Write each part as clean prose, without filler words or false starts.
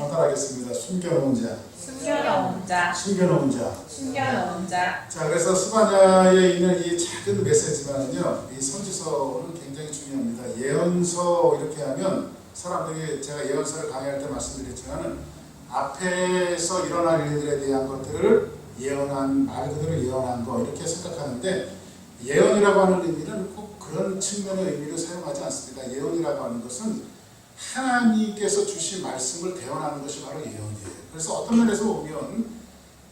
한번 따라하겠습니다. 숨겨놓은 자. 숨겨놓은 자. 숨겨놓은 자. 숨겨놓은 자. 자, 그래서 스바냐에 있는 이 작은 메시지만은요, 이 선지서는 굉장히 중요합니다. 예언서 이렇게 하면 사람들이, 제가 예언서를 강의할 때 말씀드렸지만은 앞에서 일어날 일들에 대한 것들을 예언한, 말 그대로 예언한 거 이렇게 생각하는데, 예언이라고 하는 의미는 꼭 그런 측면의 의미를 사용하지 않습니다. 예언이라고 하는 것은 하나님께서 주신 말씀을 대언하는 것이 바로 예언이에요. 그래서 어떤 면에서 보면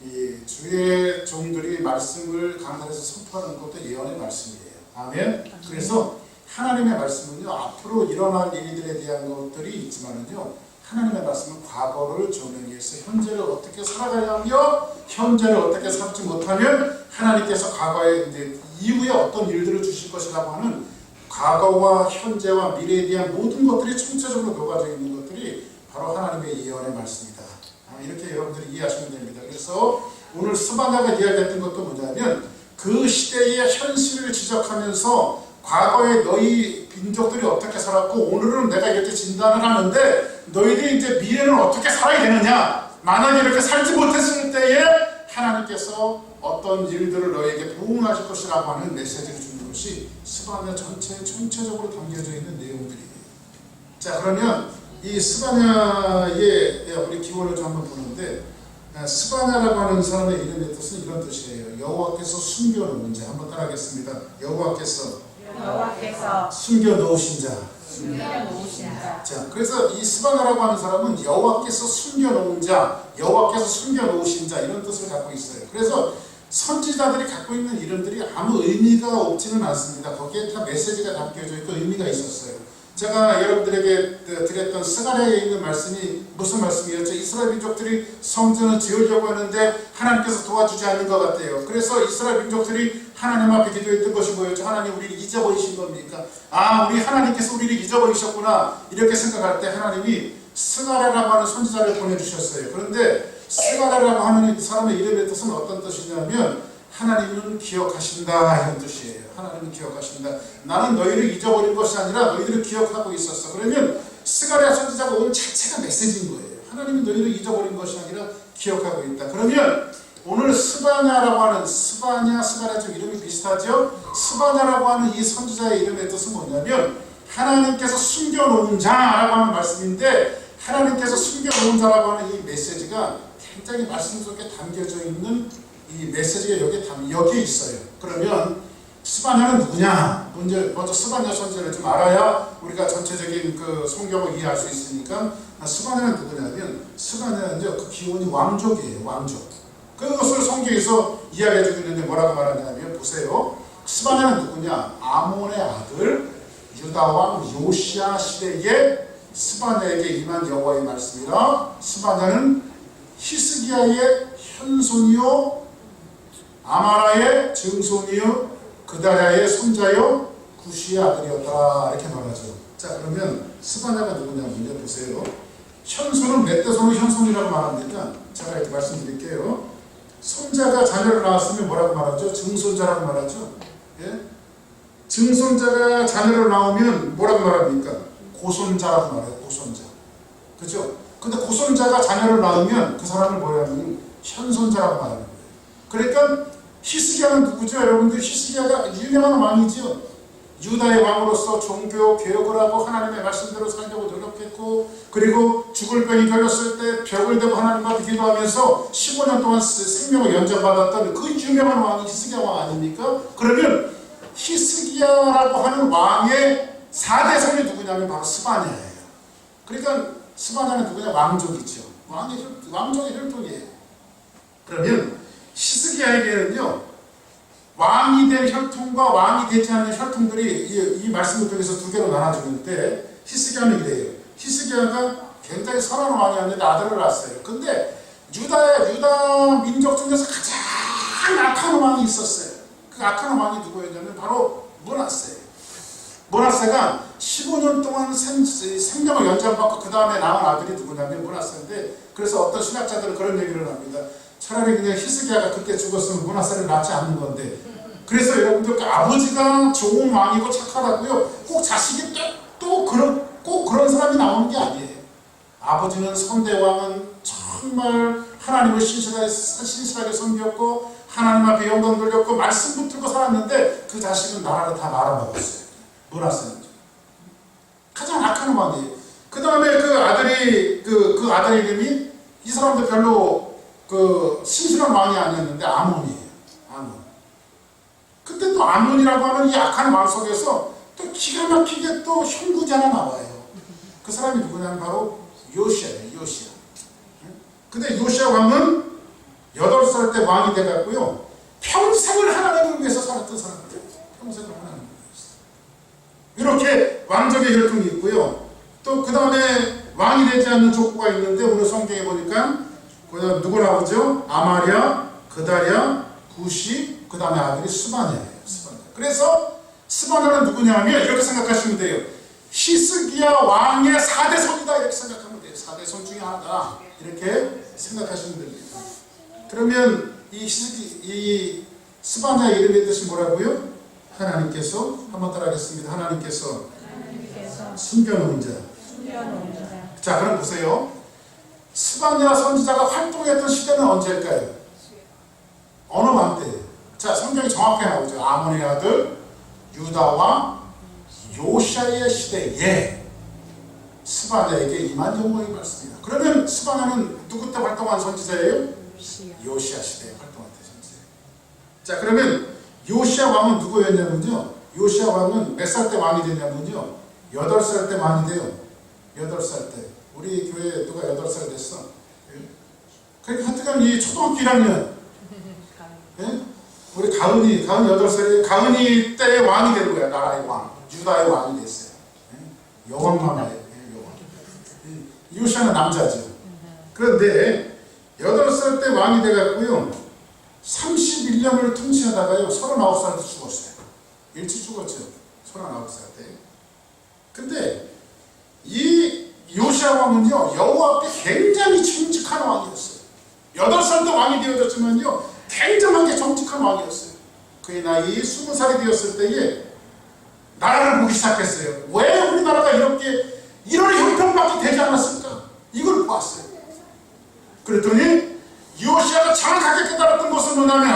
이 주의 종들이 말씀을 강단에서 선포하는 것도 예언의 말씀이에요. 아멘. 그래서 하나님의 말씀은요, 앞으로 일어날 일들에 대한 것들이 있지만은요, 하나님의 말씀은 과거를 조명해서 현재를 어떻게 살아가야 하며 현재를 어떻게 살지 못하면 하나님께서 과거에 이제 이후에 어떤 일들을 주실 것이라고 하는 과거와 현재와 미래에 대한 모든 것들이 총체적으로 녹아져 있는 것들이 바로 하나님의 예언의 말씀이다. 이렇게 여러분들이 이해하시면 됩니다. 그래서 오늘 스바냐가 이야기했던 것도 뭐냐면 그 시대의 현실을 지적하면서 과거에 너희 민족들이 어떻게 살았고 오늘은 내가 이렇게 진단을 하는데 너희들이 이제 미래는 어떻게 살아야 되느냐, 만약에 이렇게 살지 못했을 때에 하나님께서 어떤 일들을 너희에게 부응하실 것이라고 하는 메시지를 주는 것이 스바냐 전체적으로 담겨져 있는 내용들이에요. 자, 그러면 이 스바냐의 우리 기원을 좀 한번 보는데, 스바냐라고 하는 사람의 이름의 뜻은 이런 뜻이에요. 여호와께서 숨겨놓은 자. 한번 따라하겠습니다. 여호와께서 숨겨놓으신 자. 자, 그래서 이 스바냐라고 하는 사람은 여호와께서 숨겨놓은 자, 여호와께서 숨겨놓으신 자 이런 뜻을 갖고 있어요. 그래서 선지자들이 갖고 있는 이름들이 아무 의미가 없지는 않습니다. 거기에 다 메시지가 담겨져 있고 의미가 있었어요. 제가 여러분들에게 드렸던 스가랴에 있는 말씀이 무슨 말씀이었죠? 이스라엘 민족들이 성전을 지으려고 하는데 하나님께서 도와주지 않는 것 같아요. 그래서 이스라엘 민족들이 하나님 앞에 기도했던 것이 뭐였죠? 하나님 우리를 잊어버리신 겁니까? 아, 우리 하나님께서 우리를 잊어버리셨구나 이렇게 생각할 때 하나님이 스가랴라고 하는 선지자를 보내주셨어요. 그런데 스가랴라고 하는 사람의 이름의 뜻은 어떤 뜻이냐면 하나님은 기억하신다 이런 뜻이에요. 하나님은 기억하신다. 나는 너희를 잊어버린 것이 아니라 너희들을 기억하고 있었어. 그러면 스가랴 선지자가 온 자체가 메시지인 거예요. 하나님이 너희를 잊어버린 것이 아니라 기억하고 있다. 그러면 오늘 스바냐라고 하는 스가랴 좀 이름이 비슷하죠? 스바냐라고 하는 이 선지자의 이름의 뜻은 뭐냐면 하나님께서 숨겨놓은 자라고 하는 말씀인데, 하나님께서 숨겨놓은 자라고 하는 이 메시지가 굉장히 말씀 속에 담겨져 있는 이 메시지가 여기에 있어요. 그러면 스바냐는 누구냐? 먼저 스바냐 선지자를 좀 알아야 우리가 전체적인 그 성경을 이해할 수 있으니까, 스바냐는 누구냐면 스바냐는요, 그 기원이 왕족이에요. 왕족. 그것을 성경에서 이야기해주고 있는데 뭐라고 말하냐면 보세요. 스바냐는 누구냐? 아몬의 아들 유다왕 요시야 시대에 스바냐에게 임한 여호와의 말씀이라. 스바냐는 히스기야의 현손이요 아마라의 증손이요 그다랴의 손자요 구시의 아들이었다 이렇게 말하죠. 자, 그러면 스바냐가 누구냐면요, 보세요. 현손은 멧돼손을 현손이라고 말합니다. 제가 이렇게 말씀드릴게요. 손자가 자녀를 낳았으면 뭐라고 말하죠? 증손자라고 말하죠. 예? 증손자가 자녀를 낳으면 뭐라고 말합니까? 고손자라고 말해요. 고손자. 그죠? 근데 고손자가 자녀를 낳으면 그 사람을 뭐냐면 현손자라고 말하는 거예요. 그러니까 히스기야는 누구죠? 여러분들, 히스기야가 유명한 왕이죠. 유다의 왕으로서 종교 개혁을 하고 하나님의 말씀대로 살려고 노력했고, 그리고 죽을 병이 걸렸을 때 벽을 대고 하나님 앞에 기도하면서 15년 동안 생명을 연장받았던 그 유명한 왕이 히스기야 왕 아닙니까? 그러면 히스기야라고 하는 왕의 4대 손이 누구냐면 바로 스바냐예요. 그러니까 스바냐는 누구냐? 왕족이죠. 왕족의 혈통이에요. 그러면 히스기야에게는요, 왕이 된 혈통과 왕이 되지 않는 혈통들이 이 말씀을 통해서 두 개로 나눠주는데, 히스기야는 이래요. 히스기야가 굉장히 선한 왕이 아닌데 아들을 낳았어요. 근데 유다 민족 중에서 가장 악한 왕이 있었어요. 그 악한 왕이 누구였냐면 바로 므낫세예요. 므낫세가 15년 동안 생명을 연장받고 그 다음에 낳은 아들이 누구냐면 므낫세인데, 그래서 어떤 신학자들은 그런 얘기를 합니다. 차라리 그냥 히스기야가 그때 죽었으면 므낫세를 낳지 않는 건데, 그래서 여러분들 아버지가 좋은 왕이고 착하다고요 꼭 자식이 꼭 그런 사람이 나오는 게 아니에요. 아버지는 선대왕은 정말 하나님을 신실하게 섬겼고 하나님 앞에 영광 돌렸고 말씀 붙들고 살았는데 그 자식은 나라를 다 말아먹었어요. 놀았어요. 가장 악한 왕이에요. 그 다음에 그 아들이 그 아들 이름이 이 사람도 별로 신실한 왕이 아니었는데 아몬이에요. 아몬. 그때 또 아몬이라고 하는 이 악한 왕 속에서 또 기가 막히게 또 형구지 하나 나와요. 그 사람이 누구냐면 바로 요시아예요. 요시아. 근데 요시아 왕은 8살 때 왕이 돼갖고요. 평생을 하나님을 위해서 살았던 사람이에요. 평생을 하나님을 위해서. 이렇게 왕족의 혈통이 있고요. 또 그 다음에 왕이 되지 않는 족보가 있는데 오늘 성경에 보니까 누구 나오죠? 아마랴, 그다랴, 구시, 그 다음에 아들이 스바냐예요. 스바냐. 그래서 스바냐는 누구냐면 이렇게 생각하시면 돼요. 히스기야 왕의 4대 손이다 이렇게 생각하면 돼요. 4대 손 중에 하나다 이렇게 생각하시면 됩니다. 그러면 이 스바냐의 이름의 뜻이 뭐라고요? 하나님께서 한번 따라하겠습니다. 하나님께서 숨겨놓은 자. 자, 그럼 보세요. 스바냐 선지자가 활동했던 시대는 언제일까요? 어느 왕 때예요? 자, 성경이 정확하게 나오죠. 아몬의 아들 유다와 요시아의 시대에 스바냐에게 임한 영광이 받습니다. 그러면 스바냐는 누구 때 활동한 선지자예요? 요시아 시대에 활동한 선지자예요. 자, 그러면 요시아 왕은 누구였냐면요. 요시아 왕은 몇 살 때 왕이 됐냐면요. 8살 때 왕이 돼요. 8살 때. 우리 교회에 누가 8살 됐어? 그러니까 하여튼 이 초등학교 1학년. 예? 우리 가은이 8살에 가은이 때의 왕이 된 거야. 나라의 왕. 유다의 왕이 됐어요. 예? 여왕마마예요. 여왕. 요시아는 남자죠. 그런데 8살 때 왕이 돼갖고요. 31년을 통치하다가요. 39살 때 죽었어요. 일찍 죽었죠. 39살 때. 근데 이 요시아 왕은요. 여호와 앞에 굉장히 정직한 왕이었어요. 8살 때 왕이 되어졌지만요. 굉장하게 정직한 왕이었어요. 그의 나이 20살이 되었을 때에 나라를 보기 시작했어요. 왜 우리나라가 이런 형편밖에 되지 않았을까? 이걸 보았어요. 그랬더니 요시아가 정확하게 깨달았던 것은 뭐냐면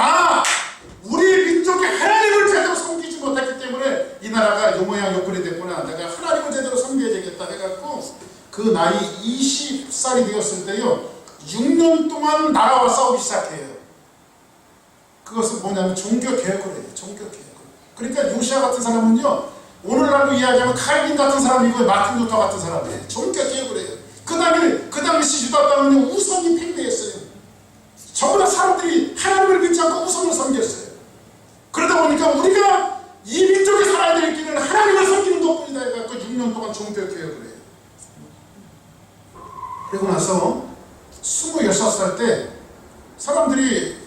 우리 민족이 하나님을 제대로 섬기지 못했기 때문에 이 나라가 요 모양 요 꼴이 됐구나. 내가 하나님을 제대로 섬겨야 되겠다 해갖고 그 나이 20살이 되었을 때요 6년 동안 나라와 싸우기 시작해요. 그것은 뭐냐면 종교개혁을 해요. 종교개혁을. 그러니까 요시아 같은 사람은요 오늘날로 이야기하면 칼빈 같은 사람이고 마틴 루터 같은 사람이에요. 종교개혁을 해요. 그 당시 유다 땅은요 우상이 팽배했어요. 전부 다 사람들이 하나님을 믿지 않고 우상을 섬겼어요. 그러다 보니까 우리가 이 민족이 살아야 될 길은 하나님을 섬기는 것뿐이다 해갖고 6년 동안 종교개혁을 해요. 그리고 나서 26살 때 사람들이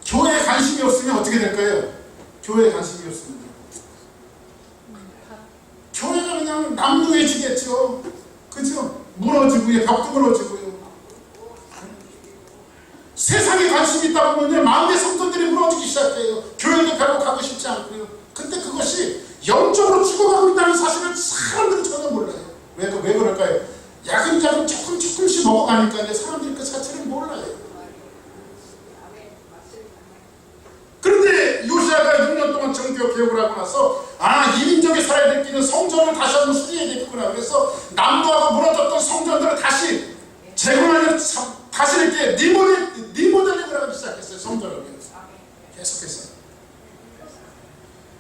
교회에 관심이 없으면 어떻게 될까요? 교회에 관심이 없으면 교회가 그냥 남루해지겠죠. 그죠? 무너지고요. 벽도 무너지고요. 세상에 관심이 있다 보면 마음의 성도들이 무너지기 시작해요. 교회도 별로 가고 싶지 않고요. 근데 그것이 영적으로 죽어가고 있다는 사실을 사람들은 전혀 몰라요. 왜 그럴까요? 야금야금 조금씩 먹어가니까 사람들이 그 자체를 몰라요. 그런데 요시아가 6년 동안 정교개혁을 하고 나서 이 민족이 살아야 될 길은 성전을 다시 한번 수리해야 되겠구나. 그래서 남부하고 무너졌던 성전들을 다시 재건하려 다시 이렇게 리모델링을 하기 시작했어요. 성전을 위해서 계속해서.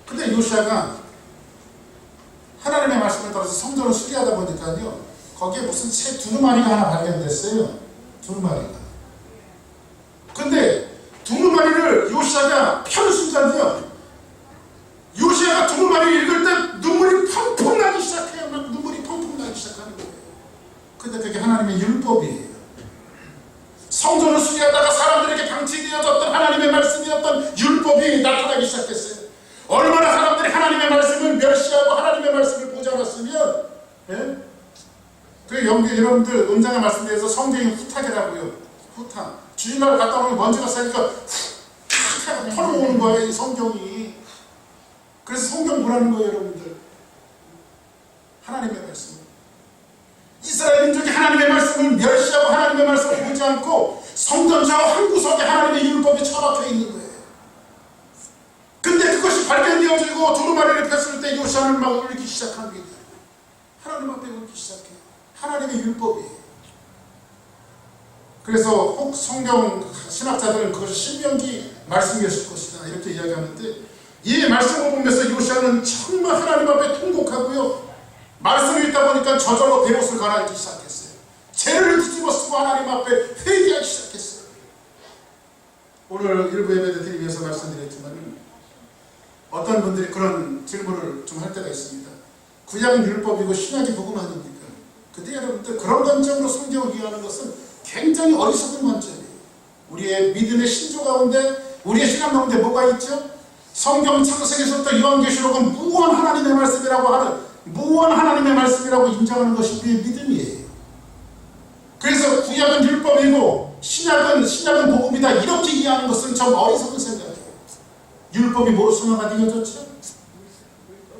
근데 요시아가 하나님의 말씀을 따라서 성전을 수리하다 보니까요 거기에 무슨 새 두루마리가 하나 발견됐어요. 두루마리가. 근데 두루마리를 요시아가 펴는 순간이요 요시아가 두루마리를 읽을 때 눈물이 펑펑 나기 시작해요. 막 눈물이 펑펑 나기 시작하는 거예요. 근데 그게 하나님의 율법이에요. 성전을 수리하다가 사람들에게 방치되어졌던 하나님의 말씀이었던 율법이 나타나기 시작했어요. 얼마나 사람들이 하나님의 말씀을 멸시하고 하나님의 말씀을 보지 않았으면 그 여러분들 은장의 말씀에 대해서 성경이 후탁이라고요. 후탁. 주일날 갔다 오면 먼지가 쌓이니까 훅 털어오는 거예요. 이 성경이. 그래서 성경 보라는 거예요. 여러분들. 하나님의 말씀. 이 이스라엘 민족이 하나님의 말씀을 멸시하고 하나님의 말씀을 보지 않고 성전 저 한 구석에 하나님의 율법이 처박혀 있는 거예요. 근데 그것이 발견되어지고 두루마리를 폈을 때 요시아는 막 울기 시작합니다. 하나님 앞에 울기 시작해요. 하나님의 율법이에요. 그래서 혹 성경 신학자들은 그것이 신명기 말씀이었을 것이다 이렇게 이야기하는데, 이 말씀을 보면서 요시아는 정말 하나님 앞에 통곡하고요, 말씀을 읽다 보니까 저절로 베옷을 갈아입기 시작했어요. 죄를 뒤집어 쓰고 하나님 앞에 회개하기 시작했어요. 오늘 일부 예배 드리기 위해서 말씀드렸지만 어떤 분들이 그런 질문을 좀 할 때가 있습니다. 구약은 율법이고 신약이 복음 아닙니까? 근데 여러분들 그런 관점으로 성경을 이해하는 것은 굉장히 어리석은 관점이에요. 우리의 믿음의 신조 가운데, 우리의 신앙 가운데 뭐가 있죠? 성경 창세기서부터 요한계시록은 무한 하나님의 말씀이라고 하는, 무한 하나님의 말씀이라고 인정하는 것이 우리의 믿음이에요. 그래서 구약은 율법이고 신약은 복음이다 이렇게 이해하는 것은 좀 어리석은 생각이에요. 율법이 뭐로 순화가 되어졌죠?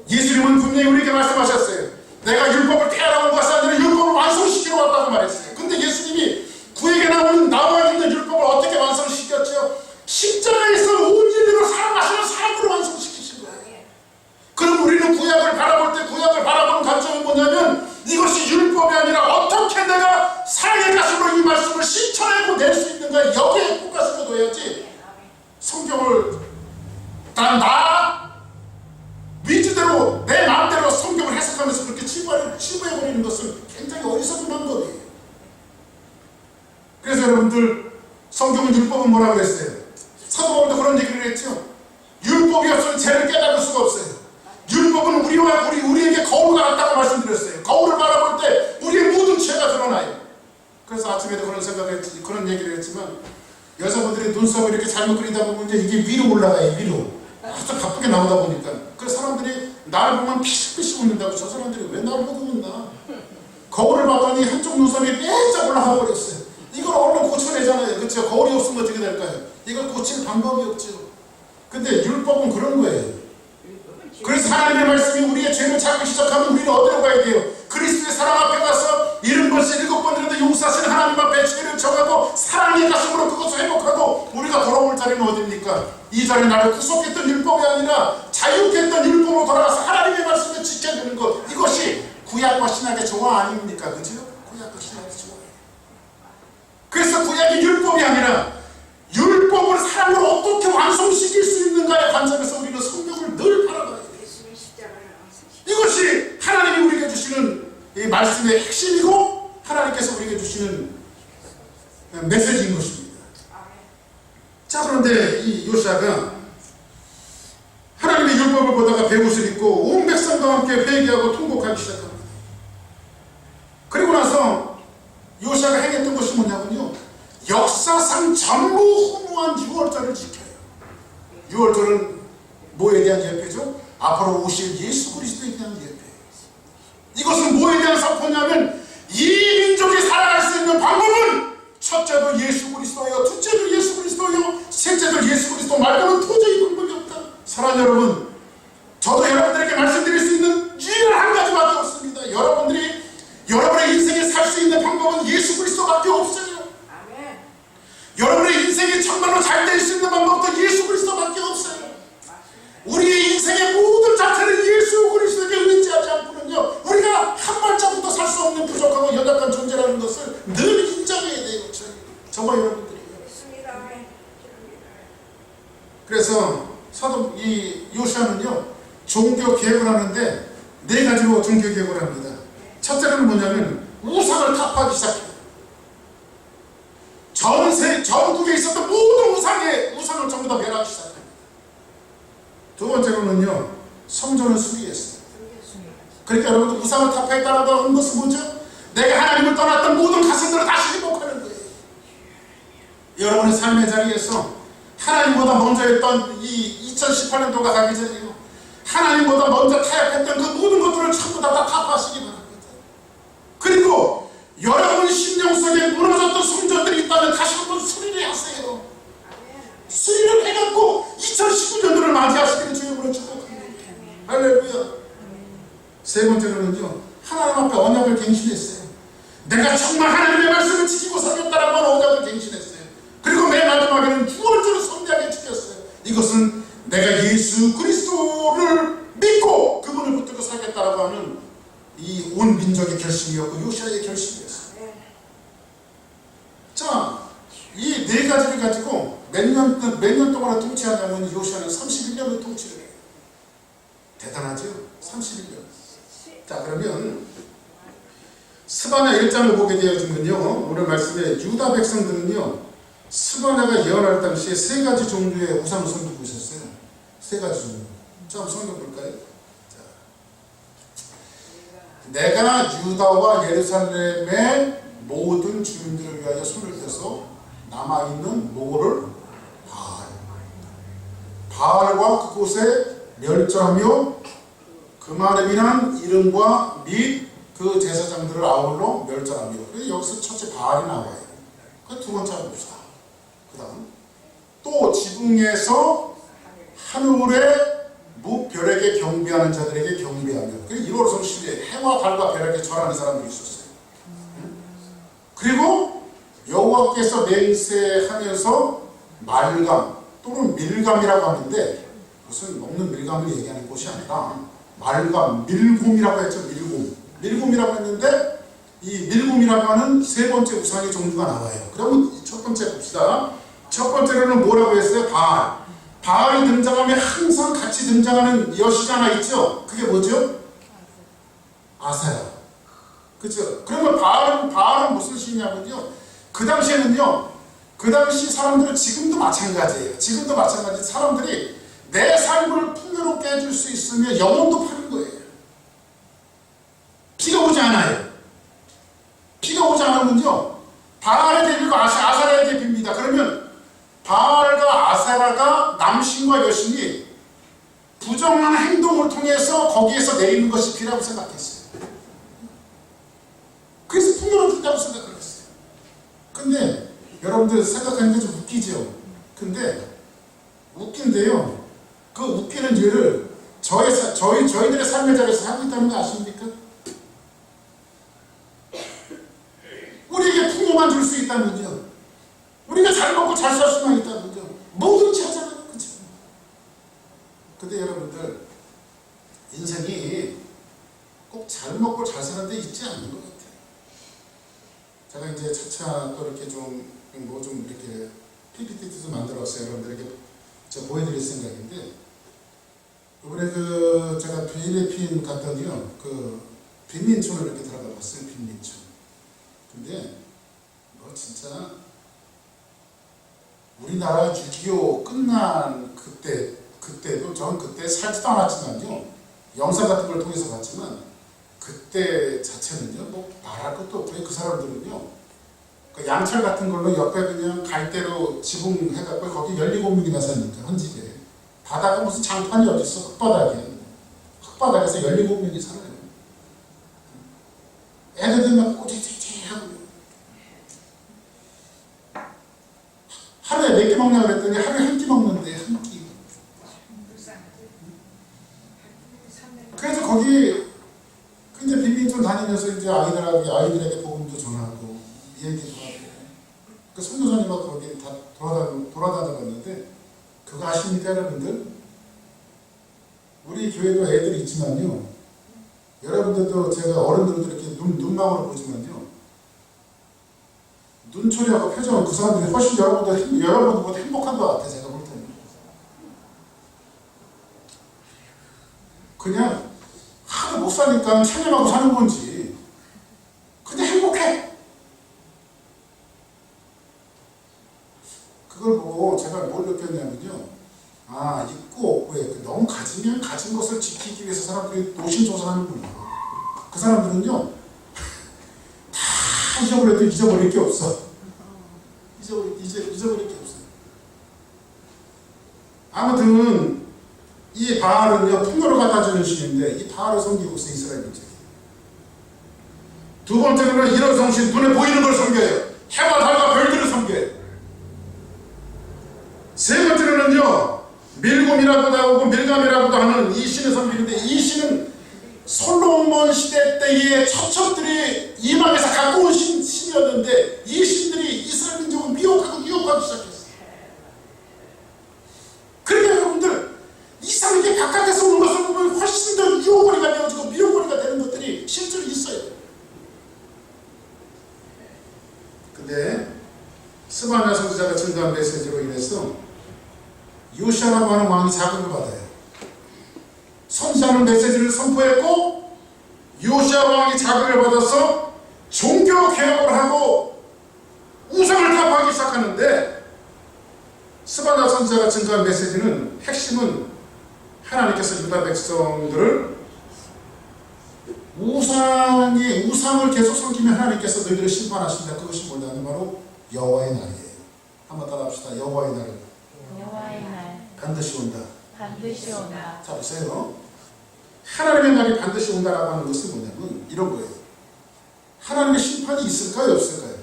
예수님은 분명히 우리에게 말씀하셨어요. 내가 율법을 폐하라고 온 것이 아니라 율법을 완성시키러 왔다고 말했어요. 근데 예수님이 구약에 나와 있는 율법을 어떻게 완성시켰죠? 십자가에서 온 인류를 사랑하시는 사랑으로 완성시키신 거예요. 그럼 우리는 구약을 바라볼 때 구약을 바라보는 관점은 뭐냐면, 이것이 율법이 아니라 어떻게 내가 사랑의 가슴으로 이 말씀을 실천하고 낼 수 있는가, 여기에 포커스를 둬야지 성경을 나 위주대로 내 마음대로 성경을 해석하면서 그렇게 치부해버리는 것은 굉장히 어리석은 방법이에요. 그래서 여러분들, 성경은 율법은 뭐라고 그랬어요? 사도 바울도 그런 얘기를 했죠. 율법이 없으면 죄를 깨달을 수가 없어요. 율법은 우리에게 거울과 같다고 말씀드렸어요. 거울을 바라볼 때 우리의 모든 죄가 드러나요. 그래서 아침에도 그런 얘기를 했지만, 여자분들이 눈썹을 이렇게 잘못 그리다 보면 이게 위로 올라가요. 위로. 아주 바쁘게 나오다 보니까. 그래서 사람들이 나를 보면 피식피식 웃는다고. 저 사람들이 왜 나를 보고 웃나? 거울을 봤더니 한쪽 눈썹이 빼짝 올라가 버렸어요. 이걸 얼른 고쳐내잖아요. 그렇죠? 거울이 없으면 어떻게 될까요? 이걸 고칠 방법이 없죠. 근데 율법은 그런 거예요. 그래서 하나님의 말씀이 우리의 죄를 찾기 시작하면 우리는 어디로 가야 돼요? 그리스도의 사랑 앞에 가서 70번씩 7번이라도 용서하시는 하나님 앞에 죄를 정하고 사랑의 가슴으로 그것을 회복하고 우리가 돌아올 자리는 어디입니까? 이 자리는 나를 구속했던 율법이 아니라 자유케 했던 율법으로 돌아가서 하나님의 말씀을 지켜주는 것, 이것이 구약과 신약의 조화 아닙니까? 그죠? 구약과 신약의 조화예요. 그래서 구약이 율법이 아니라 율법을 사랑으로 어떻게 완성시킬 수 있는가의 관점에서 우리는 성경을 늘 바라봐야 돼요. 이것이 하나님이 우리에게 주시는 이 말씀의 핵심이고 하나님께서 우리에게 주시는 메시지인 것입니다. 자, 그런데 이 요시아가 하나님의 율법을 보다가 베옷을 입고 온 백성과 함께 회개하고 통곡하기 시작합니다. 그리고 나서 요시아가 행했던 것이 뭐냐면요, 역사상 전무 후무한 6월절을 지켜요. 6월절은 뭐에 대한 예표죠? 앞으로 오실 예수 그리스도에 대한 예표예요. 이것은 뭐에 대한 선포냐면, 이 민족이 살아갈 수 있는 방법은 첫째도 예수 그리스도예요, 둘째도 예수 그리스도예요, 셋째도 예수 그리스도 말고는 도저히 방법이 없다. 사랑하는 여러분, 저도 여러분들에게 말씀드릴 수 있는 유일한 한 가지밖에 없습니다. 여러분들이 여러분의 인생에 살 수 있는 방법은 예수 그리스도밖에 없어요. 아멘. 여러분의 인생이 정말로 잘 될 수 있는 방법도 예수 그리스도밖에 없어요. 우리의 인생의 모든 자체를 예수 그리스도에게 의지하지 않고는요, 우리가 한 발자국도 살 수 없는 부족하고 연약한 존재라는 것을 늘 인정해야 돼요. 저와 여러분들이요. 그래서 이 요시아는요, 종교 개혁을 하는데 4가지로 종교 개혁을 합니다. 첫째는 뭐냐면 우상을 타파하기 시작해요. 전국에 있었던 모든 우상을 전부 다 멸하기 시작합니다. 두 번째로는요, 성전을 수리했어요. 그러니까 여러분들, 우상을 타파했다라고 하는 것은 뭐죠? 내가 하나님을 떠났던 모든 가슴들을 다시 회복하는 거예요. 여러분의 삶의 자리에서 하나님보다 먼저 했던 이 2018년도가 가기 전에요, 하나님보다 먼저 타협했던 그 모든 것들을 전부 다 타파하시기 바랍니다. 그리고 여러분 심령 속에 무너졌던 성전들이 있다면 다시 한번 수리를 하세요. 수리를 해갖고 2019년도를 맞이하시기를 주님으로 축복합니다. 할렐루야. 세 번째로는요, 하나님 앞에 언약을 갱신했어요. 네 가지를 가지고 몇 년 동안 통치하냐면 요시아는 31년을 통치를 해요. 대단하죠? 31년. 자, 그러면 스바냐 1장을 보게 되어지면요, 오늘 말씀에 유다 백성들은요, 스바냐가 예언할 당시에 세 가지 종류의 우상을 섬기고 있었어요. 세 가지 종류. 자, 한번 성경 볼까요? 자, 내가 유다와 예루살렘의 모든 주민들을 위하여 손을 떼서 남아있는 노를 바알과 그곳에 멸절하며 그말에 인한 이름과 및 그 제사장들을 아울러 멸절하며. 그래서 여기서 첫째 바알이 나와요. 그 두 번째 한번 봅시다. 그 다음 또 지붕에서 하늘의 무별에게 경배하는 자들에게 경배하며. 그래서 1월 성시에 해와 달과 별에게 절하는 사람들이 있었어요. 그리고 여호와께서 맹세하면서 말감 또는 밀감이라고 하는데, 그것은 먹는 밀감을 얘기하는 것이 아니라 말감, 밀곰이라고 했죠. 밀곰이라고 했는데, 이 밀곰이라고 하는 세 번째 우상의 종류가 나와요. 그러면 첫 번째 봅시다. 첫 번째로는 뭐라고 했어요? 바알이 등장하면 항상 같이 등장하는 여신이 하나 있죠. 그게 뭐죠? 아세라. 그렇죠? 그러면 바알은 무슨 신이냐면요, 그 당시에는요, 그 당시 사람들은 지금도 마찬가지예요. 지금도 마찬가지. 사람들이 내 삶을 풍요롭게 해줄 수 있으면 영혼도 파는 거예요. 비가 오지 않아요. 비가 오지 않으면요, 바알의 대비고 아세라의 대비입니다. 그러면 바알과 아세라가 남신과 여신이 부정한 행동을 통해서 거기에서 내리는 것이 비라고 생각했어요. 그래서 풍요롭다고 생각을 했어요. 근데 여러분들 생각하는 게 좀 웃기죠? 근데 웃긴데요, 그 웃기는 일을 저희들의 삶의 자리에서 하고 있다는 거 아십니까? 우리에게 풍요만 줄 수 있다면요, 우리가 잘 먹고 잘 살 수만 있다면요, 뭐든지 하잖아요. 그렇죠? 근데 여러분들, 인생이 꼭 잘 먹고 잘 사는 데 있지 않는 것 같아요. 제가 이제 차차 또 이렇게 좀 이렇게 PPT도 만들었어요. 여러분들에게 제가 보여드릴 생각인데, 이번에 제가 필리핀 갔더니요, 빈민촌을 이렇게 들어가 봤어요. 빈민촌. 근데 진짜 우리나라 6.25 끝난 그때도 전 그때 살지도 않았지만요, 영상 같은 걸 통해서 봤지만 그때 자체는요, 말할 것도 없고요. 그 사람들은요, 그 양철 같은 걸로 옆에 그냥 갈대로 지붕 해갖고 거기 17명이나 사니까, 한 집에. 바다가 무슨 장판이 어딨어. 흙바닥에서 17명이 살아요. 애들들 막 꼬지지지 하고. 하루에 몇 끼 먹냐고 그랬더니 하루에 한 끼 먹는데, 한 끼. 그래서 거기 근데 빈민촌 다니면서 이제 아이들에게 복음도 전하고 얘기도 하고. 그 선교사님하고 거기 다 돌아다녀봤는데, 그거 아십니까, 여러분들? 우리 교회도 애들이 있지만요, 여러분들도 제가 어른들도 이렇게 눈망울을 보지만요, 눈초리하고 표정은 그 사람들이 훨씬 여러분들보다 행복한 것 같아요. 제가 볼 때는. 그냥 하도 못 사니까 찬양하고 사는 건지 그냥 행복해. 그걸 보고 제가 뭘 느꼈냐면요, 있고 없고에 너무 가진 것을 지키기 위해서 사람들이 노심초사하는군요. 그 사람들은요, 다 잊어버려도 잊어버릴 게 없어. 잊어버릴 게 없어요. 아무튼 이 바알은요, 풍요를 갖다주는 신인데, 이 바알을 섬기고 있어, 이스라엘 민족이. 두 번째로는 이런 성신, 눈에 보이는 걸 섬겨요. 해와 달과 별들을 섬겨요. 세 번째로는요, 밀곰이라고도 하고 밀감이라고도 하는 이 신을 섬기는데, 이 신은 솔로몬 시대 때의 첩첩들이 이방에서 갖고 온 신이었는데, 이 신들이 이스라엘 민족을 미혹하기 시작했어요. 그러니까 여러분들, 이상하게 바깥에서 오는 것을 보면 훨씬 더 유혹거리가 되어지고 미혹거리가 되는 것들이 실제로 있어요. 근데 스바냐 선지자가 증거한 메시지로 인해서 요시아라고 하는 왕이 자극을 받아요. 선지자는 메시지를 선포했고 요시아 왕이 자극을 받아서 종교 개혁을 하고 우상을 타파하기 시작하는데, 스바냐 선지자가 증거한 메시지는 핵심은 하나님께서 유다 백성들을 우상을 계속 섬기면 하나님께서 너희들을 심판하신다. 그것이 뭐냐면 바로 여호와의 날이에요. 한번 따라합시다. 여호와의 날은 여호와의 날 반드시 온다. 반드시 온다. 자 보세요. 하나님의 날이 반드시 온다라고 하는 것은 뭐냐면 이런 거예요. 하나님의 심판이 있을까요? 없을까요?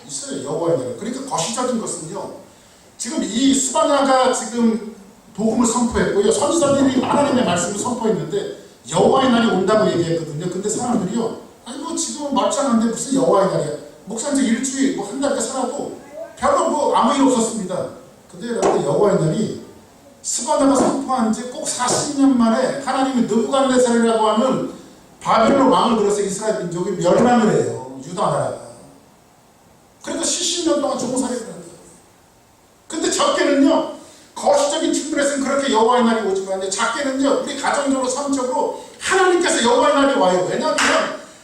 있어요. 여호와의 날. 그러니까 거시적인 것은요, 지금 이 스바냐가 지금 복음을 선포했고요, 선지자들이 하나님의 말씀을 선포했는데 여호와의 날이 온다고 얘기했거든요. 근데 사람들이요, 아니 뭐 지금 말짱한데 무슨 여호와의 날이야. 목사님 일주일 뭐 한 달째 살아도 별로 뭐 아무 일 없었습니다. 근데 여러분, 여호와의 날이 스바냐가 선포한 지 꼭 40년 만에 하나님이 느부갓네살이라고 하는 바벨론 왕을 들어서 이스라엘 민족이 멸망을 해요. 유다 나라가. 그러니까 70년 동안 종살이를 합니다. 근데 적게는요, 거시적인 측면에서는 그렇게 여호와의 날이 오지만, 작게는요, 우리 가정적으로 삶적으로 하나님께서 여호와의 날이 와요. 왜냐하면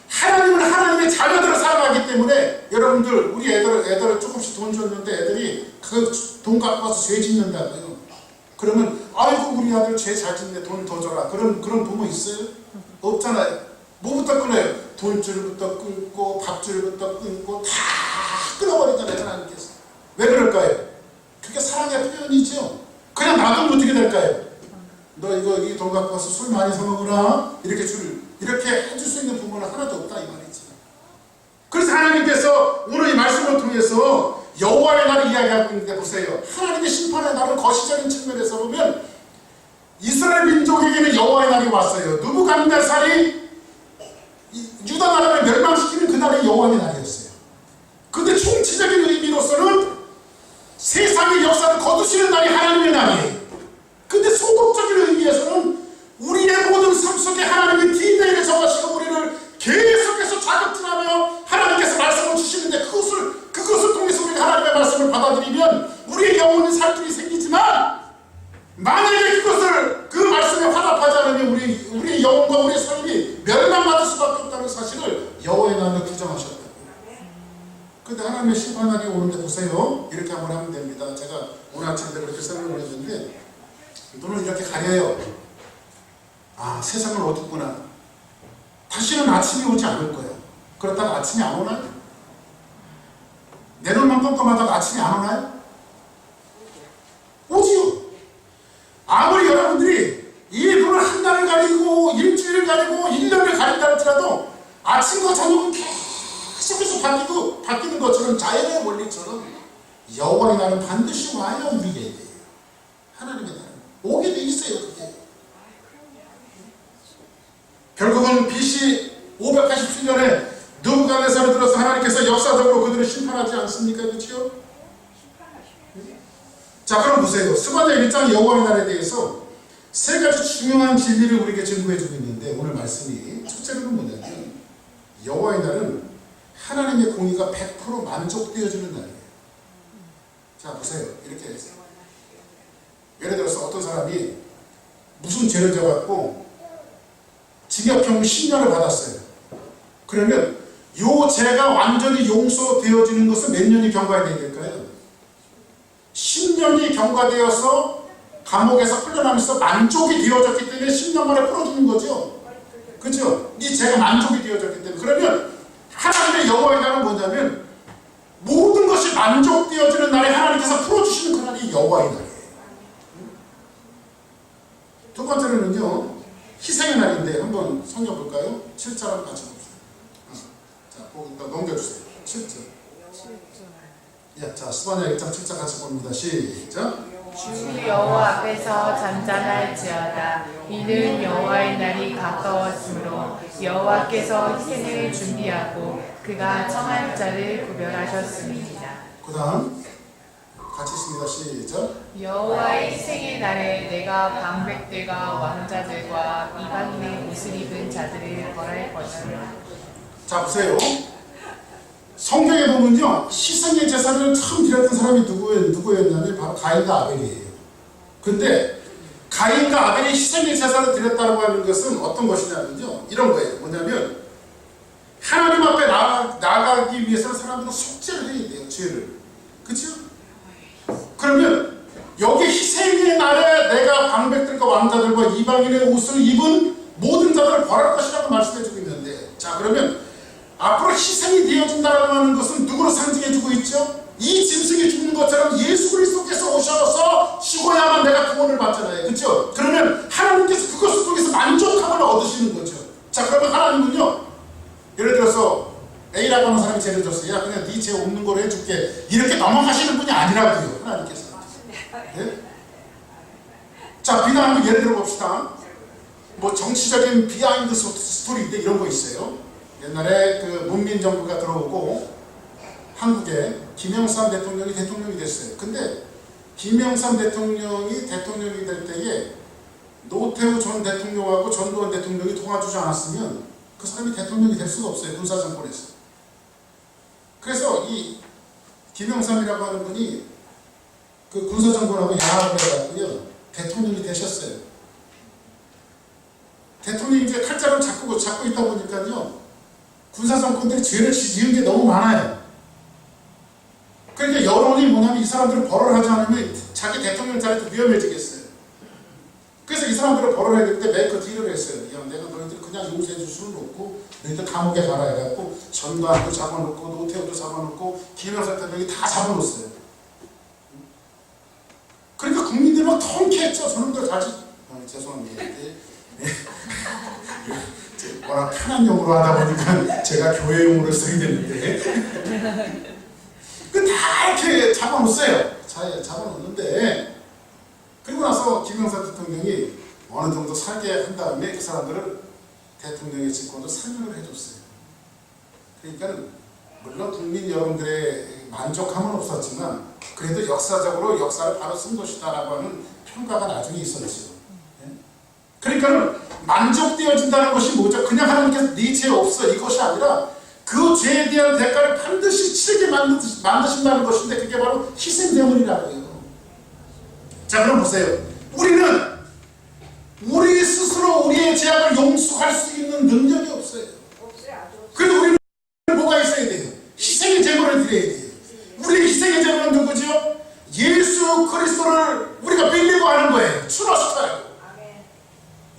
하나님은 하나님의 자녀들을 살아가기 때문에. 여러분들, 우리 애들을 조금씩 돈 줬는데 애들이 그 돈 갖고 와서 죄 짓는다고요. 그러면 아이고 우리 아들 죄 잘 짓네, 돈 더 줘라. 그런 부모 있어요? 없잖아요. 뭐부터 끊어요? 돈줄부터 끊고 밥줄부터 끊고 다 끊어버리잖아요, 하나님께서. 왜 그럴까요? 그게 사랑의 표현이죠. 그냥 놔두면 어떻게 될까요? 너 이거 이 돈 갖고 와서 술 많이 사 먹으라, 이렇게 해줄 수 있는 부모는 하나도 없다 이 말이지. 그래서 하나님께서 오늘 이 말씀을 통해서 여호와의 날을 이야기하고 있는데, 보세요. 하나님의 심판의 날은 거시적인 측면에서 보면 이스라엘 민족에게는 여호와의 날이 왔어요. 느부갓네살이 유다 나라를 멸망시키는 그 날이 여호와의 날이었어요. 근데 총체적인 의미로서는 세상의 역사를 거두시는 날이 하나님의 날이에요. 근데 소극적인 의미에서는 우리의 모든 삶 속에 하나님이 뒷내일에 정하시고 우리를 계속해서 자극질하며 하나님께서 말씀을 주시는데, 그것을 통해서 우리가 하나님의 말씀을 받아들이면 우리의 영혼의 살길이 생기지만, 만약에 그 말씀에 화답하지 않으면 우리의 영혼과 우리의 삶이 멸망받을 수밖에 없다는 사실을 여호와의 날에 규정하셨다. 근데 하나님의 심판날이 오는데 보세요. 이렇게 한번 하면 됩니다. 제가 오늘 아침에 그렇게 설명을 했는데, 눈을 이렇게 가려요. 아, 세상은 어둡구나. 다시는 아침이 오지 않을 거예요. 그렇다가 아침이 안 오나요? 내 눈만 깜깜하다가 아침이 안 오나요? 오지요. 아무리 여러분들이 이 눈을 한 달을 가리고 일주일을 가리고 1년을 가린다 할지라도 아침과 저녁은 계속해서 바뀌는 것처럼, 자연의 원리처럼 여호와의 날은 반드시 와요. 우리에게 하나님의 날은 오게 돼 있어요. 그게 결국은 BC 587년에 느부갓네살을 들어서 하나님께서 역사적으로 그들을 심판하지 않습니까? 그렇죠? 자, 그럼 보세요. 스바냐 1장 여호와의 날에 대해서 세 가지 중요한 진리를 우리에게 증거해주고 있는데, 오늘 말씀이 첫째로는 뭐냐면 여호와의 날은 하나님의 공의가 100% 만족되어지는 날이에요. 자, 보세요. 이렇게 해서 예를 들어서 어떤 사람이 무슨 죄를 져갖고 징역형 10년을 받았어요. 그러면 요 죄가 완전히 용서되어지는 것은 몇 년이 경과해야 될까요? 10년이 경과되어서 감옥에서 풀려나면서 만족이 되어졌기 때문에 10년 만에 풀어주는 거죠. 그죠? 이 죄가 만족이 되어졌기 때문에. 그러면 하나님의 여호와의 날은 뭐냐면 모든 것이 만족되어지는 날에 하나님께서 풀어주시는 그 날이 여호와의 날이에요. 두 번째로는요, 희생의 날인데 한번 성경 볼까요? 7절 같이 봅시다. 자, 넘겨주세요. 7절. 자, 스바냐 1장 7절 같이 봅니다. 시작. 주 여호와 앞에서 잔잔할지어다. 이는 여호와의 날이 가까웠으므로 여호와께서 희생을 준비하고 그가 청할 자를 구별하셨습니다. 그 다음 같이 있습니다. 시작. 여호와의 희생의 날에 내가 방백들과 왕자들과 이방인의 옷을 입은 자들을 벌할 것이며. 자, 보세요. 성경에 보면요, 희생의 제사를 처음 드렸던 사람이 누구였냐면 바로 가인과 아벨이에요. 근데 가인과 아벨이 희생의 제사를 드렸다고 하는 것은 어떤 것이냐면요, 이런 거예요. 뭐냐면 하나님 앞에 나가기 위해서는 사람들은 속죄를 해야 돼요. 죄를. 그렇죠? 그러면 여기 희생의 날에 내가 방백들과 왕자들과 이방인의 옷을 입은 모든 자들을 벌할 것이라고 말씀해주고 있는데, 자, 그러면 앞으로 희생이 되어진다라고 하는 것은 누구로 상징해주고 있죠? 이 짐승이 죽는 것처럼 예수 그리스도께서 오셔서 죽어야만 내가 구원을 받잖아요. 그렇죠? 그러면 하나님께서 그것을 통해서 만족함을 얻으시는 거죠. 자, 그러면 하나님은요, 예를 들어서 A라고 하는 사람이 죄를 졌어요. 야, 그냥 네 죄 없는 거로 해줄게, 이렇게 넘어가시는 분이 아니라고요, 하나님께서. 네? 자, B나 한번 예를 들어 봅시다. 뭐 정치적인 비하인드 스토리인데 이런 거 있어요. 옛날에 그 문민정부가 들어오고 한국에 김영삼 대통령이 됐어요. 근데 김영삼 대통령이 대통령이 될 때에 노태우 전 대통령하고 전두환 대통령이 도와주지 않았으면 그 사람이 대통령이 될 수가 없어요. 군사정권에서. 그래서 이 김영삼이라고 하는 분이 그 군사정권하고 야합을 해가지고요, 대통령이 되셨어요. 대통령이 이제 칼자루를 잡고 있다 보니까요, 군사정권들이 죄를 지은 게 너무 많아요. 그러니까 여론이 뭐냐면 이 사람들을 벌을 하지 않으면 자기 대통령 자리도 위험해지겠어요. 그래서 이 사람들을 벌을 해야 될 때 메이커 딜을 했어요. 야, 내가 너희들 그냥 용서해 줄 수는 없고 너희들 감옥에 가라 해갖고 전두환도 잡아놓고 노태우도 잡아놓고 김영삼 대통령이 다 잡아놓았어요. 그러니까 국민들이 막 통쾌했죠. 저놈들 죄송합니다. 워낙 편한 용어로 하다 보니까 제가 교회용어를 쓰게 되는데 다 이렇게 잡아놓았어요. 잡아놓는데, 그리고 나서 김영삼 대통령이 어느 정도 살게 한 다음에 그 사람들을 대통령의 직권으로 상명을 해줬어요. 그러니까 물론 국민 여러분들의 만족함은 없었지만 그래도 역사적으로 역사를 바로 쓴 것이다라고 하는 평가가 나중에 있었죠. 그러니까 만족되어진다는 것이 뭐죠? 그냥 하나님께서 네 죄 없어 이것이 아니라 그 죄에 대한 대가를 반드시 치르게 만드신다는 것인데, 그게 바로 희생제물이라고 해요. 자, 그럼 보세요. 우리는 우리 스스로 우리의 죄악을 용서할 수 있는 능력이 없어요. 그래서 우리는 뭐가 있어야 돼요? 희생의 제물을 드려야 돼요. 우리의 희생의 제물은 누구죠? 예수 그리스도를 우리가 빌리고 하는 거예요. 추러스타요.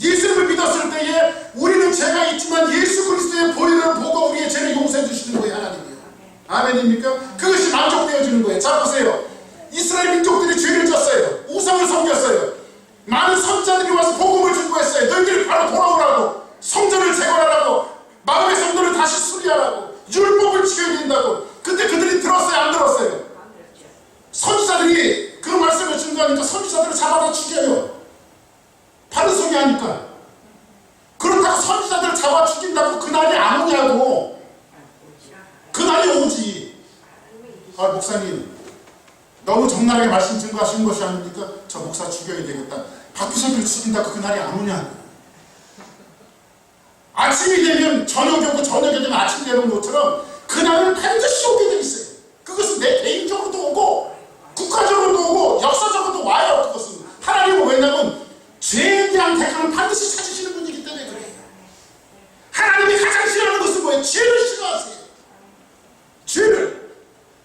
예수를 믿었을 때에 우리는 죄가 있지만 예수 그리스도의 보혈을 보고 우리의 죄를 용서해 주시는 거예요, 하나님이요. 아멘입니까? 그것이 만족되어지는 거예요. 자, 보세요. 이스라엘 민족들이 죄를 졌어요. 우상을 섬겼어요. 많은 선지자들이 와서 복음을 증거했어요. 너희들이 바로 돌아오라고, 성전을 재건하라고, 마음의 성전을 다시 수리하라고, 율법을 지켜야 된다고. 근데 그들이 들었어요, 안 들었어요? 선지자들이 그 말씀을 증거하니까 선지자들을 잡아다 죽여요. 바르송이 하니까. 그렇다고 선지자들을 잡아 죽인다고 그날이 안 오냐고. 그날이 오지. 아, 목사님 너무 적나라하게 말씀 증거하시는 것이 아닙니까? 저 목사 죽여야 되겠다. 박부선을 죽인다고 그날이 안 오냐고. 아침이 되면 저녁이 오고 저녁이 되면 아침이 되는 것처럼 그날은 반드시 오게 돼 있어요. 그것은 내 개인적으로도 오고 국가적으로도 오고 역사적으로도 와요. 그것은 하나님은 왜냐면 죄에 대한 대가는 반드시 찾으시는 분이기 때문에 그래요. 하나님이 가장 싫어하는 것은 뭐예요? 죄를 싫어하세요.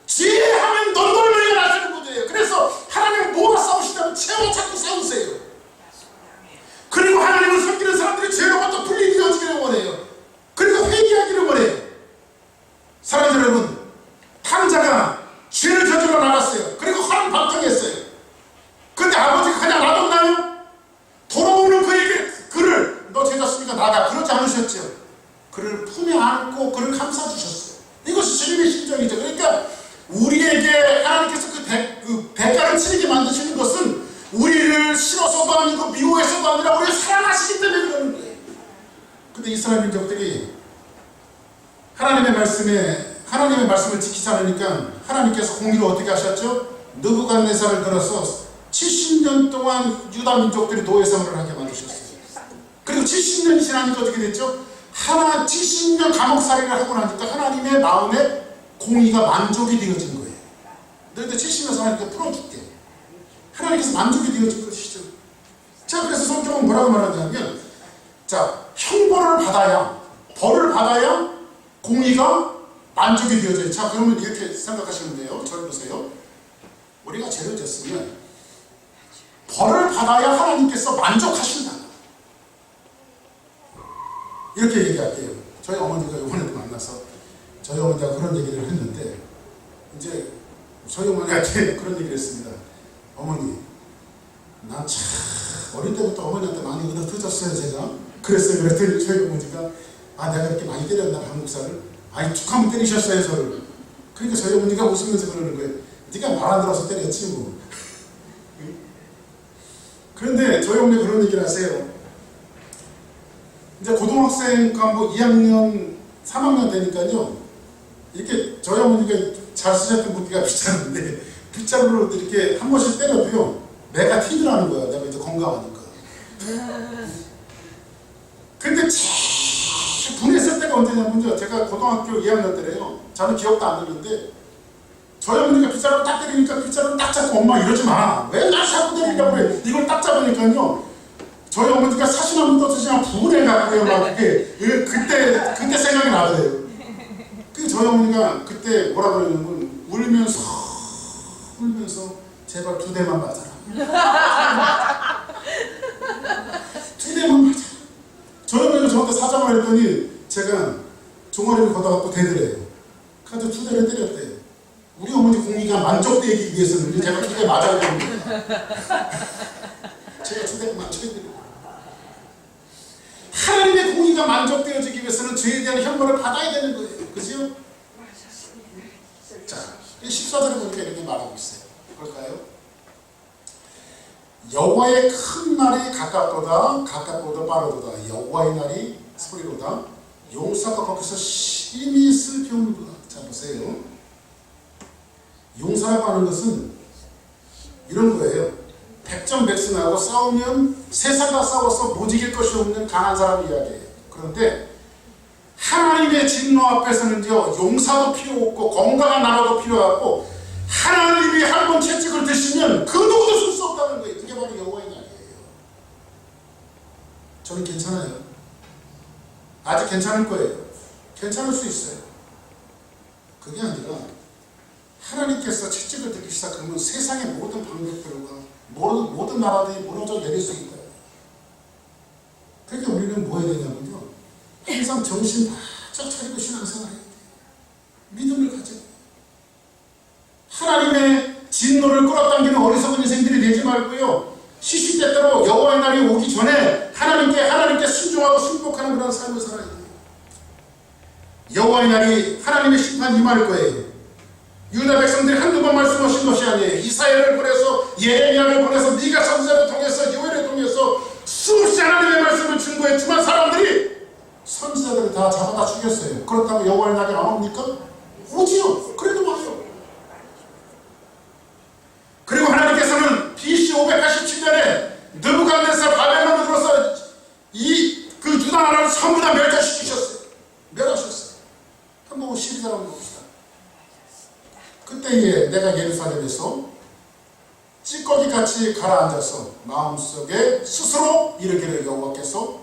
죄하면 넌골머리가 나시는 분이에요. 그래서 하나님은 뭐가 싸우시다면 죄와 자꾸 싸우세요. 그리고 하나님을 섬기는 사람들이 죄로부터 분리되어지기를 원해요. 그리고 회개하기를 원해요. 사랑하는 여러분, 탕자가 죄를 저질러 나갔어요. 그리고 화를 방탕했어요. 근데 아버지가 그냥 놔뒀나요? 돌아오는 그에게 그를 너 죄 졌으니까 나가 그러지 않으셨죠. 그를 품에 안고 그를 감싸주셨어요. 이것이 주님의 심정이죠. 그러니까 우리에게 하나님께서 그 대가를 치르게 만드시는 것은 우리를 싫어서도 아니고 미워해서도 아니라 우리를 사랑하시기 때문에 그러는 거예요. 근데 이스라엘 민족들이 하나님의 말씀을 지키지 않으니까 하나님께서 공의를 어떻게 하셨죠? 느부갓네살을 들어서 70년 동안 유다 민족들이 노예 생활을 하게 만드셨어요. 그리고 70년이 지나니까 어떻게 됐죠? 70년 감옥살이를 하고 나니까 하나님의 마음에 공의가 만족이 되어진 거예요. 너희들 70에서 하나님께 풀어줄게. 하나님께서 만족이 되어진 것이죠. 자, 그래서 성경은 뭐라고 말하냐면, 자, 형벌을 받아야, 벌을 받아야 공의가 만족이 되어져요. 자, 그러면 이렇게 생각하시면 돼요. 저를 보세요. 우리가 죄를 졌으면 벌을 받아야 하나님께서 만족하신다. 이렇게 얘기할게요. 저희 어머니가 이번에도 만나서 저희 어머니가 그런 얘기를 했는데, 이제 저희 어머니한테 그런 얘기를 했습니다. 어머니, 난 참 어릴 때부터 어머니한테 많이 얻어터졌어요, 제가. 그랬어요. 그랬더니 저희 어머니가, 아, 내가 이렇게 많이 때렸나, 한국사를? 아니, 툭 하면 때리셨어요, 저를. 그러니까 저희 어머니가 웃으면서 그러는 거예요. 네가 말 안 들어서 때렸지, 뭐. 그런데 저희 어머니 그런 얘기를 하세요. 이제 고등학생과 뭐 2학년, 3학년 되니까요, 이렇게 저희 어머니가 잘 쓰셨던 무기가 빗자루인데, 빗자루로 이렇게 한 번씩 때려도요, 내가 티를 하는 거야. 내가 이제 건강하니까. 근데 제일 분했을 때가 언제냐면요, 제가 고등학교 2학년 때래요. 저는 기억도 안 나는데, 저희 어머니가 빗자루를 딱 때리니까 빗자루를 딱 잡고, 엄마 이러지 마. 왜 날 자꾸 때리려고 그래. 이걸 딱 잡으니까요, 저희 어머니가 사시나무 떴으시면 분해갖고요, 막 그때 생각이 나더래요. 그 저희 어머니가 그때 뭐라 그러냐면, 울면서 제발 2대만 맞아라. 2대만 맞아라. 저희 어머니가 저한테 사정을 했더니 제가 종아리를 걷어갖고 대드래요. 그래서 2대를 때렸대요. 우리 어머니 공의가 만족되기 위해서는 제가 2대 맞아야 됩니다. 제가 2대를 맞춰야 됩니다. 하나님의 공의가 만족되어지기 위해서는 죄에 대한 형벌을 받아야 되는 거예요. 그죠? 자, 14절에 보니까 이렇게 말하고 있어요. 볼까요? 여호와의 큰 날이 가깝도다 빠르도다. 여호와의 날이 소리로다. 용사가 거기서 심히 슬퍼하는구나. 자, 보세요. 용사라고 하는 것은 이런 거예요. 백전백승하고 싸우면 세상과 싸워서 못 이길 것이 없는 강한 사람 이야기예요. 그런데 하나님의 진노 앞에서는요, 용사도 필요 없고 건강한 나라도 필요하고, 하나님이 한번 채찍을 드시면 그 누구도 쓸 수 없다는 거예요. 그게 바로 여호와의 날이에요. 저는 괜찮아요. 아직 괜찮을 거예요. 괜찮을 수 있어요. 그게 아니라 하나님께서 채찍을 드리시다 그러면 세상의 모든 방백들과 모든 나라들이 무너져 내릴 수 있다. 그러니까 우리는 뭐 해야 되냐면요, 항상 정신 바짝 차리고 신앙생활 해야 돼요. 믿음을 가지고. 하나님의 진노를 끌어당기는 어리석은 인생들이 되지 말고요, 시시때때로 여호와의 날이 오기 전에 하나님께 순종하고 순복하는 그런 삶을 살아야 돼요. 여호와의 날이 하나님의 심판이 임할 거예요. 유다 백성들이 한두 번 말씀하신 것이 아니에요. 이사야를 보내서, 예레미야를 보내서, 미가 선지자를 통해서, 요엘을 통해서 수없이 하나님의 말씀을 증거했지만 사람들이 선지자들을 다 잡아다 죽였어요. 그렇다고 여호와의 날이 안 옵니까? 오지요. 그래도 와요. 그리고 하나님께서는 BC 587년에 느부갓네살 바벨론을 들어서 그 유다 나라를 전부 다 멸하셨어요. 한번 12절 한번 봅시다. 그때에 내가 예루살렘에서 찌꺼기같이 가라앉아서 마음속에 스스로 이르기를, 여호와께서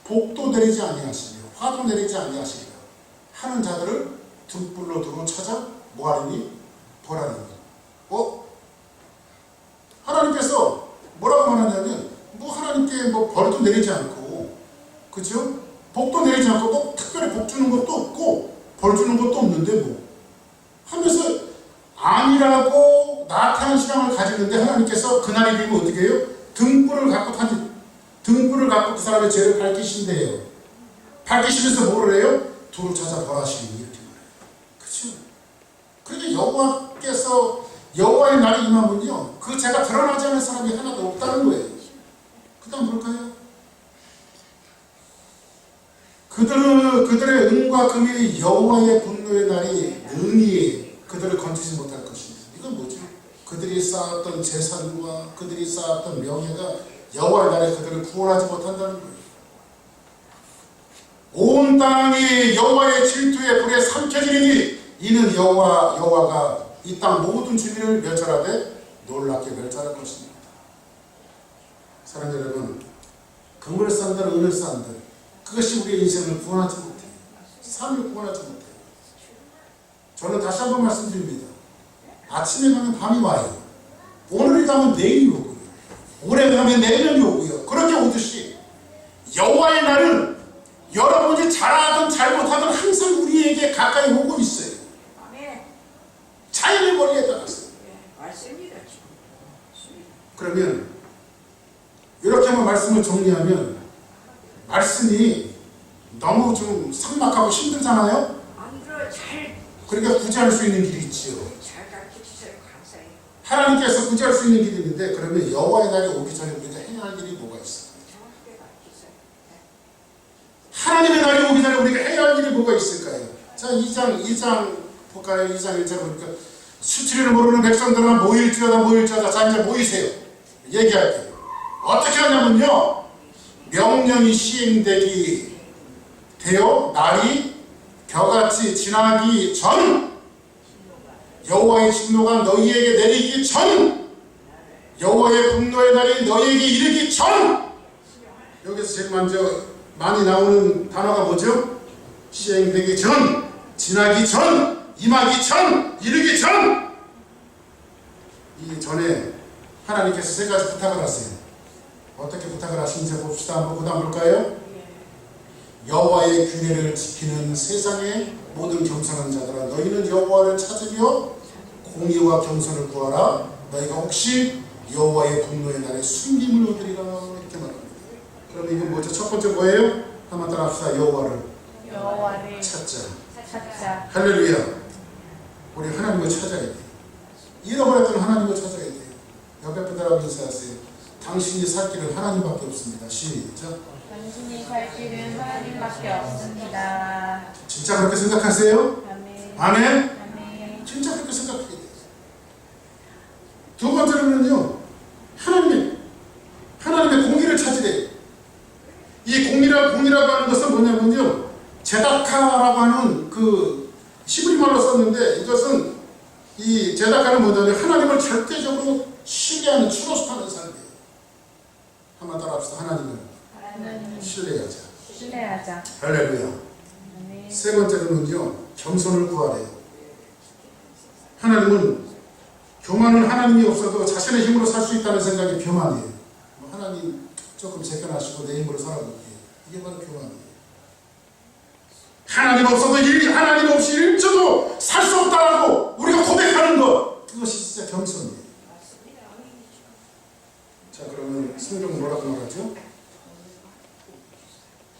복도 내리지 아니하시며 화도 내리지 아니하시리라 하는 자들을 등불로 두고 찾아 뭐하리니? 벌하리니. 하나님께서 뭐라고 말하냐면, 하나님께 벌도 내리지 않고, 그죠? 복도 내리지 않고, 또 특별히 복 주는 것도 없고 벌 주는 것도 없는데 하면서 아니라고 나태한 신앙을 가지는데, 하나님께서 그날이 되면 어떻게 해요? 등불을 갖고 그 사람의 죄를 밝히신대요. 밝히시면서 뭐를 해요? 돌을 찾아 벌하시니, 이렇게 말해요. 그렇죠? 그러니까 여호와의 날이 임하면요, 그 죄가 드러나지 않은 사람이 하나도 없다는 거예요. 그 다음 볼까요? 그들의 은과 금이 여호와의 분노의 날이 능히 그들을 건지지 못할 것입니다. 이건 뭐죠? 그들이 쌓았던 재산과 그들이 쌓았던 명예가 여호와의 날에 그들을 구원하지 못한다는 거예요. 온 땅이 여호와의 질투의 불에 삼켜지리니 이는 여호와가 이 땅 모든 주민을 멸절하되 놀랍게 멸절할 것입니다. 사랑하는 여러분, 금을 산들 은을 산들 그것이 우리의 인생을 구원하지 못해요. 삶을 구원하지 못해요. 저는 다시 한번 말씀드립니다. 아침에 가면 밤이 와요. 오늘이 가면 내일이 오고요. 올해 가면 내년이 오고요. 그렇게 오듯이 여호와의 날은 여러분이 잘하든 잘못하든 항상 우리에게 가까이 오고 있어요. 자연의 권리에 따라서. 그러면 이렇게 한번 말씀을 정리하면 말씀이 너무 좀 삭막하고 힘들잖아요. 그러니까 구제할 수 있는 길이 있지요. 하나님께서 구제할 수 있는 길이 있는데 그러면 여호와의 날이 오기 전에 우리가 해야 할 일이 뭐가 있을까요? 하나님의 날이 오기 전에 우리가 해야 할 일이 뭐가 있을까요? 자, 2장 볼까요? 2장 1절 보니까 수치를 모르는 백성들아 모일지어다. 자, 이제 모이세요. 얘기할게요. 어떻게 하냐면요, 명령이 시행되기 되어 날이 겨같이 지나기 전, 여호와의 진노가 너희에게 내리기 전, 여호와의 분노의 날이 너희에게 이르기 전. 여기서 제일 먼저 많이 나오는 단어가 뭐죠? 시행되기 전, 지나기 전, 임하기 전, 이르기 전. 이 전에 하나님께서 세 가지 부탁을 하세요. 어떻게 부탁을 하시는지 봅시다. 한번 보다 볼까요? 여호와의 규례를 지키는 세상의 모든 겸손한 자들아, 너희는 여호와를 찾으며 공의와 겸손을 구하라. 너희가 혹시 여호와의 분노의 날에 숨김을 얻으리라. 이렇게 말합니다. 그럼 이건 뭐죠? 첫 번째 뭐예요? 한번 따라합시다. 여호와를 찾자. 할렐루야. 우리 하나님을 찾아야 돼요. 잃어버렸던 하나님을 찾아야 돼요. 옆에 분들하고 인사하세요. 당신이 살 길은 하나님밖에 없습니다. 시작. 당신이 살 길은 하나님밖에 없습니다. 진짜 그렇게 생각하세요? 아멘. 아멘? 진짜 그렇게 생각해야 돼요. 두 번째로는요, 하나님의 공의를 찾으래요. 이 공의라고 하는 것은 뭐냐면요, 제다카라고 하는 그 히브리 말로 썼는데, 이것은 이 제다카는 뭐냐면 하나님을 절대적으로 신뢰하는, 추로스하는 삶이에요. 한번 따라합시다. 하나님을 신뢰하자. 할렐루야. 세 번째로는요, 겸손을 구하래요. 하나님은 교만은 하나님이 없어도 자신의 힘으로 살 수 있다는 생각이 교만이에요. 하나님 조금 제껴나시고 내 힘으로 살아볼게요. 이게 바로 교만이에요. 하나님 없어도 하나님 없이 일초도 살 수 없다라고 우리가 고백하는 것, 그것이 진짜 겸손이에요. 자, 그러면 성경은 뭐라고 말하죠?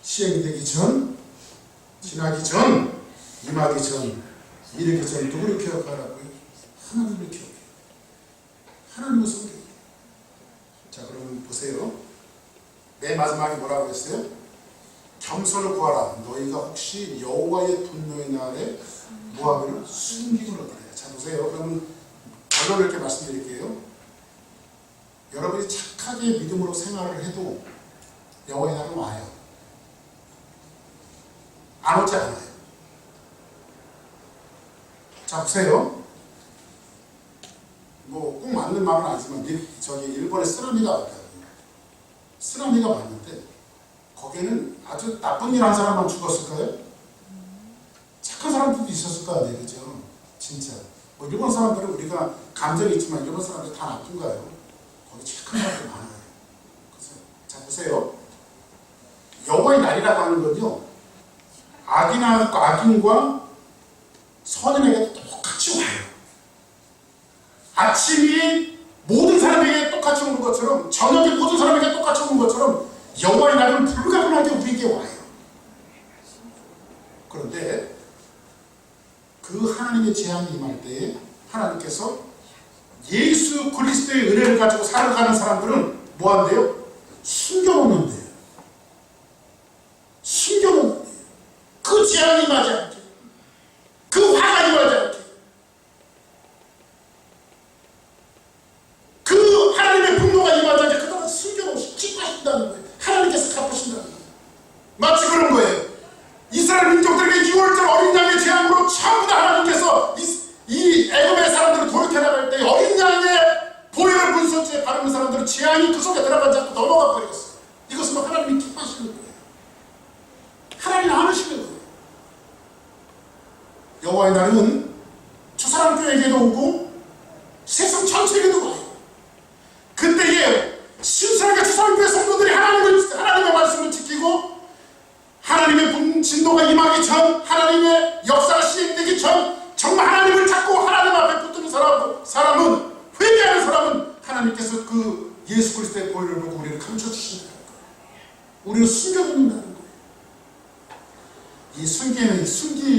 시행되기 전, 지나기 전, 임하기 전, 이르기 전. 누구를 기억하라고요? 하나님을 기억해요. 하나님을 섬겨요. 자, 그러면 보세요. 맨 마지막에 뭐라고 했어요? 겸손을 구하라. 너희가 혹시 여호와의 분노의 날에 모함을 숨김을 얻으래. 자, 보세요. 그러면 결론을 이렇게 말씀드릴게요. 여러분이 착하게 믿음으로 생활을 해도 여호와의 날은 와요. 안 오지 않아요. 자, 보세요. 뭐 꼭 맞는 말은 아니지만 일본의 쓰나미가 왔다고요. 쓰나미가 왔는데 거기에는 아주 나쁜 일 한 사람만 죽었을까요? 착한 사람들도 있었을 거 아니에요. 그죠? 진짜. 뭐 일본 사람들은 우리가 감정이 있지만 일본 사람들 다 나쁜가요? 거기 착한 사람들 많아요. 그래서 자, 보세요. 여호와의 날이라고 하는 건요, 악인과 선인에게 똑같이 와요. 아침이 모든 사람에게 똑같이 오는 것처럼, 저녁이 모든 사람에게 똑같이 오는 것처럼 여호와의 날은 불가분하게 우리에게 와요. 그런데 그 하나님의 재앙이 임할 때에 하나님께서 예수 그리스도의 은혜를 가지고 살아가는 사람들은 뭐 한대요? 숨겨놓는데요. 숨겨놓는데요. 그 재앙이 임하지 않게, 그 화가 임하지 않게, 그 하나님의 분노가 임하지 않게 그동안 숨겨놓으시고 기뻐하신다는 거예요. 하나님께서 갚으신다는 거예요. 마치 그런 거예요. 이스라엘 민족들에게 6월절 어린 양의 재앙으로 전부 다 하나님께서 예수 그리스도의 보혈을 보고 우리를 감춰주신다는 거예요. 우리를 숨겨놓는다는 거예요. 이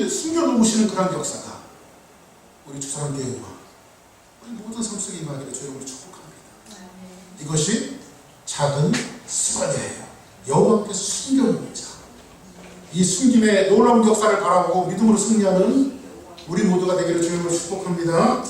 숨겨놓으시는 그런 역사가 우리 주사랑교회와 우리 모든 삶 속에 임하기를 주님으로 축복합니다. 이것이 작은 스바냐예요. 여호와께서 숨겨놓은 자. 이 숨김의 놀라운 역사를 바라보고 믿음으로 승리하는 우리 모두가 되기를 주님으로 축복합니다.